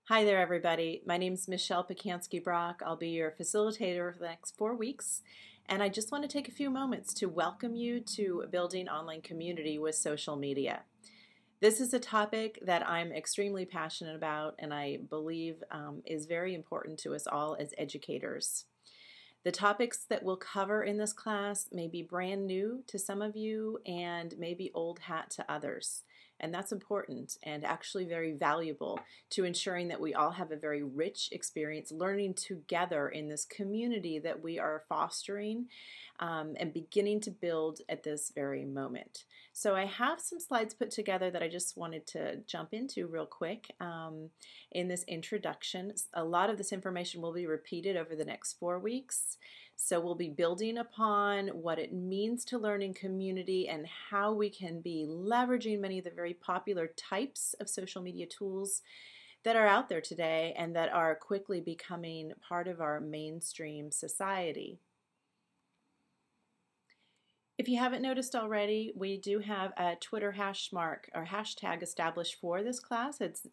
Hi there, everybody. My name is Michelle Pacansky-Brock. I'll be your facilitator for the next 4 weeks, and I just want to take a few moments to welcome you to building online community with social media. This is a topic that I'm extremely passionate about and I believe is very important to us all as educators. The topics that we'll cover in this class may be brand new to some of you and maybe old hat to others. And that's important and actually very valuable to ensuring that we all have a very rich experience learning together in this community that we are fostering and beginning to build at this very moment. So I have some slides put together that I just wanted to jump into real quick in this introduction. A lot of this information will be repeated over the next 4 weeks. So we'll be building upon what it means to learn in community and how we can be leveraging many of the very popular types of social media tools that are out there today and that are quickly becoming part of our mainstream society. If you haven't noticed already, we do have a Twitter hash mark or hashtag established for this class. It's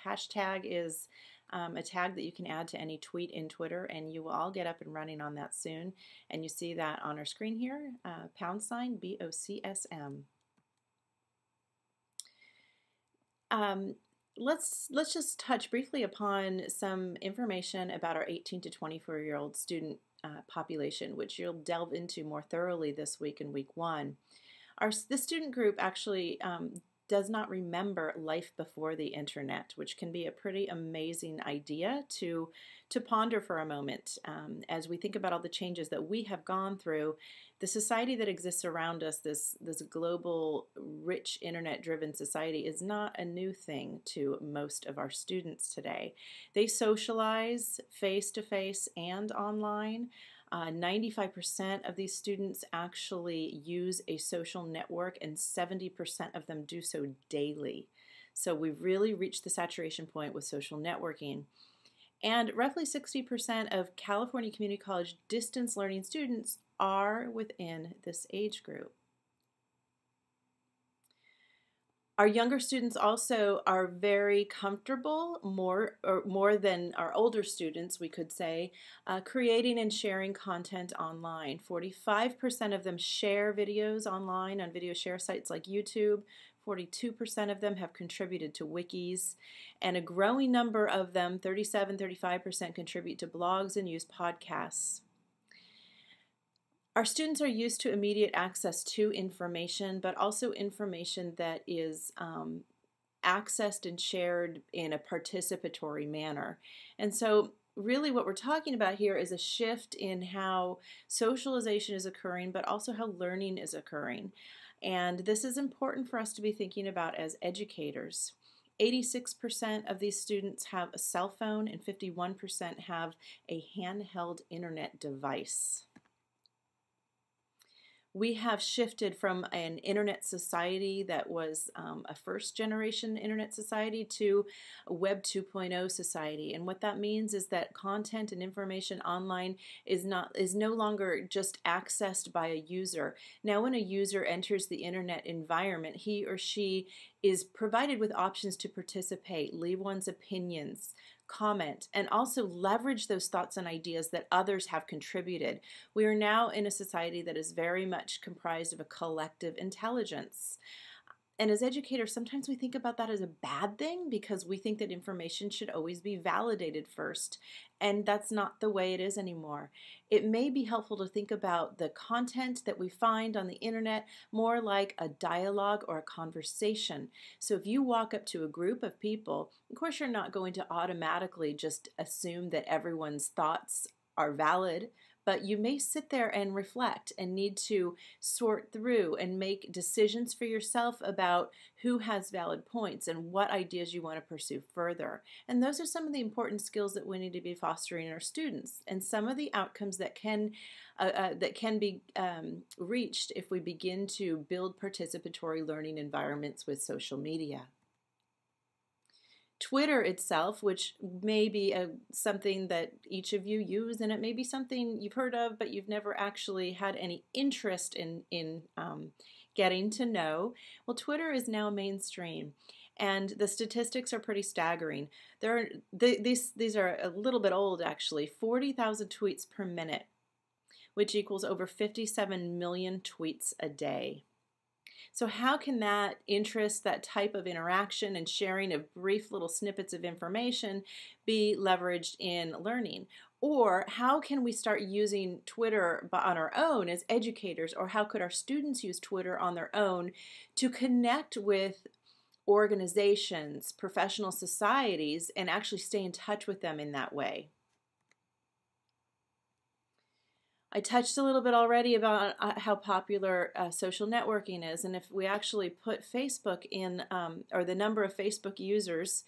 hashtag is a tag that you can add to any tweet in Twitter, and you will all get up and running on that soon. And you see that on our screen here, #BOCSM. Let's just touch briefly upon some information about our 18 to 24-year-old student population, which you'll delve into more thoroughly this week in week 1. This student group actually does not remember life before the internet, which can be a pretty amazing idea to ponder for a moment. As we think about all the changes that we have gone through, the society that exists around us, this global, rich, internet-driven society, is not a new thing to most of our students today. They socialize face-to-face and online. 95% of these students actually use a social network, and 70% of them do so daily. So we've really reached the saturation point with social networking. And roughly 60% of California Community College distance learning students are within this age group. Our younger students also are very comfortable, more than our older students, we could say, creating and sharing content online. 45% of them share videos online on video share sites like YouTube. 42% of them have contributed to wikis, and a growing number of them, 35%, contribute to blogs and use podcasts. Our students are used to immediate access to information, but also information that is accessed and shared in a participatory manner. And so really what we're talking about here is a shift in how socialization is occurring, but also how learning is occurring. And this is important for us to be thinking about as educators. 86% of these students have a cell phone and 51% have a handheld internet device. We have shifted from an internet society that was a first generation internet society to a Web 2.0 society. And what that means is that content and information online is no longer just accessed by a user. Now when a user enters the internet environment, he or she is provided with options to participate, leave one's opinions, comment, and also leverage those thoughts and ideas that others have contributed. We are now in a society that is very much comprised of a collective intelligence. And as educators, sometimes we think about that as a bad thing because we think that information should always be validated first. And that's not the way it is anymore. It may be helpful to think about the content that we find on the internet more like a dialogue or a conversation. So if you walk up to a group of people, of course you're not going to automatically just assume that everyone's thoughts are valid, but you may sit there and reflect and need to sort through and make decisions for yourself about who has valid points and what ideas you want to pursue further. And those are some of the important skills that we need to be fostering in our students, and some of the outcomes that can be reached if we begin to build participatory learning environments with social media. Twitter itself, which may be something that each of you use, and it may be something you've heard of, but you've never actually had any interest in getting to know. Well, Twitter is now mainstream, And the statistics are pretty staggering. These are a little bit old actually. 40,000 tweets per minute, which equals over 57 million tweets a day. So how can that interest, that type of interaction and sharing of brief little snippets of information be leveraged in learning? Or how can we start using Twitter on our own as educators? Or how could our students use Twitter on their own to connect with organizations, professional societies, and actually stay in touch with them in that way? I touched a little bit already about how popular social networking is, and if we actually put Facebook in, or the number of Facebook users,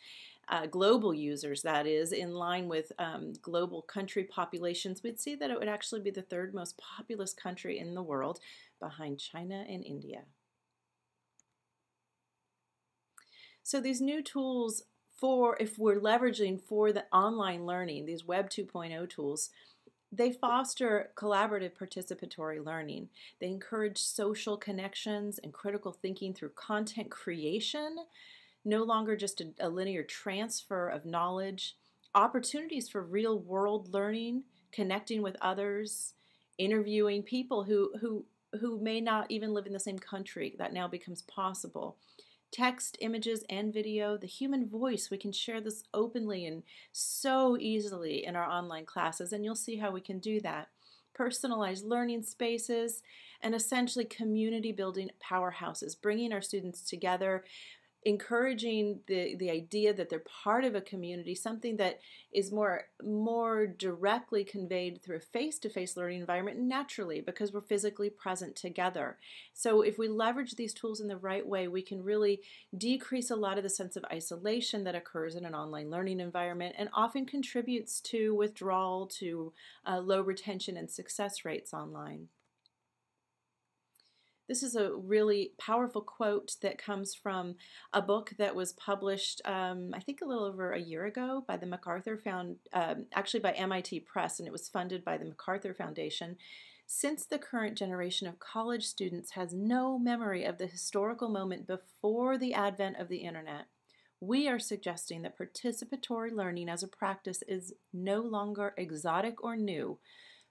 global users that is, in line with global country populations, we'd see that it would actually be the third most populous country in the world, behind China and India. So these new tools, if we're leveraging for the online learning, these Web 2.0 tools, they foster collaborative participatory learning. They encourage social connections and critical thinking through content creation, no longer just a linear transfer of knowledge, opportunities for real world learning, connecting with others, interviewing people who may not even live in the same country. That now becomes possible. Text, images, and video, the human voice, we can share this openly and so easily in our online classes, and you'll see how we can do that. Personalized learning spaces, and essentially community building powerhouses, bringing our students together, encouraging the idea that they're part of a community, something that is more directly conveyed through a face-to-face learning environment naturally because we're physically present together. So if we leverage these tools in the right way, we can really decrease a lot of the sense of isolation that occurs in an online learning environment and often contributes to withdrawal, to low retention and success rates online. This is a really powerful quote that comes from a book that was published, I think a little over a year ago by the actually by MIT Press, and it was funded by the MacArthur Foundation. Since the current generation of college students has no memory of the historical moment before the advent of the internet, we are suggesting that participatory learning as a practice is no longer exotic or new,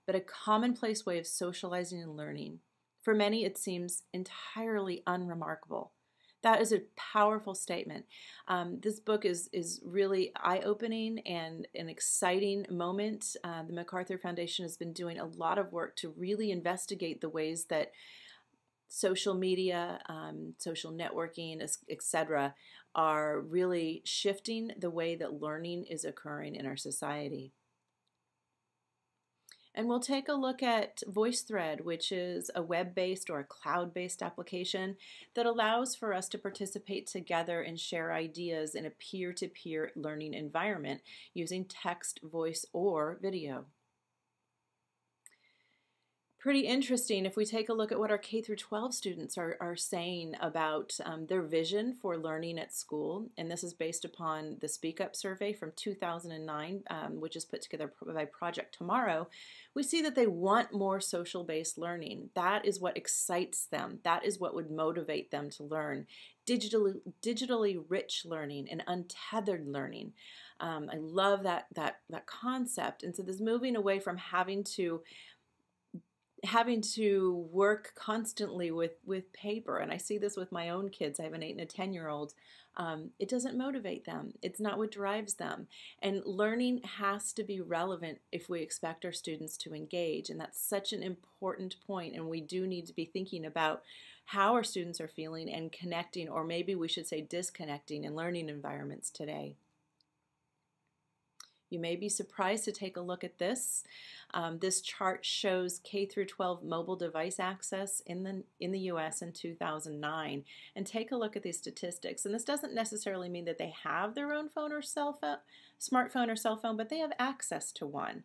but a commonplace way of socializing and learning. For many, it seems entirely unremarkable. That is a powerful statement. This book is really eye-opening and an exciting moment. The MacArthur Foundation has been doing a lot of work to really investigate the ways that social media, social networking, etc., are really shifting the way that learning is occurring in our society. And we'll take a look at VoiceThread, which is a web-based or a cloud-based application that allows for us to participate together and share ideas in a peer-to-peer learning environment using text, voice, or video. Pretty interesting if we take a look at what our K through 12 students are saying about their vision for learning at school. And this is based upon the Speak Up survey from 2009, which is put together by Project Tomorrow. We see that they want more social-based learning. That is what excites them. That is what would motivate them to learn. Digitally rich learning and untethered learning. I love that concept. And so this moving away from having to work constantly with paper, and I see this with my own kids. I have an 8 and a 10-year-old. It doesn't motivate them. It's not what drives them. And learning has to be relevant if we expect our students to engage, and that's such an important point, and we do need to be thinking about how our students are feeling and connecting, or maybe we should say disconnecting, in learning environments today. You may be surprised to take a look at this. This chart shows K through 12 mobile device access in the U.S. in 2009. And take a look at these statistics. And this doesn't necessarily mean that they have their own phone or smartphone or cell phone, but they have access to one.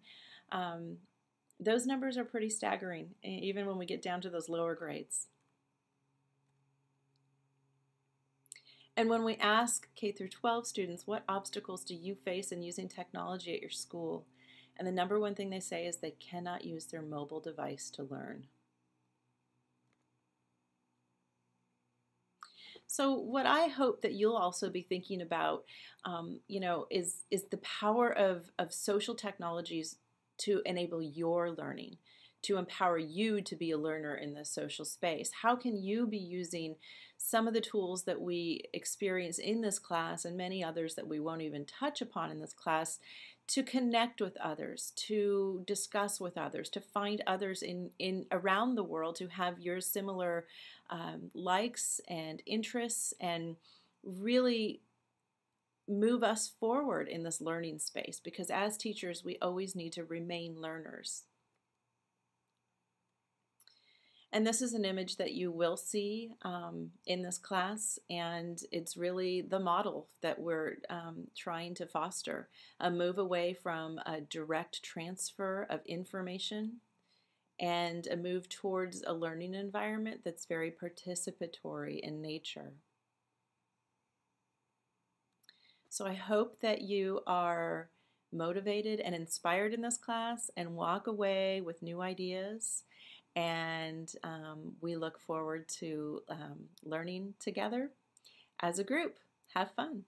Those numbers are pretty staggering, even when we get down to those lower grades. And when we ask K through 12 students, what obstacles do you face in using technology at your school? And the number one thing they say is they cannot use their mobile device to learn. So what I hope that you'll also be thinking about, is the power of social technologies to enable your learning, to empower you to be a learner in this social space. How can you be using some of the tools that we experience in this class and many others that we won't even touch upon in this class to connect with others, to discuss with others, to find others in around the world who have your similar likes and interests, and really move us forward in this learning space, because as teachers we always need to remain learners. And this is an image that you will see in this class, and it's really the model that we're trying to foster, a move away from a direct transfer of information and a move towards a learning environment that's very participatory in nature. So I hope that you are motivated and inspired in this class and walk away with new ideas. And we look forward to learning together as a group. Have fun.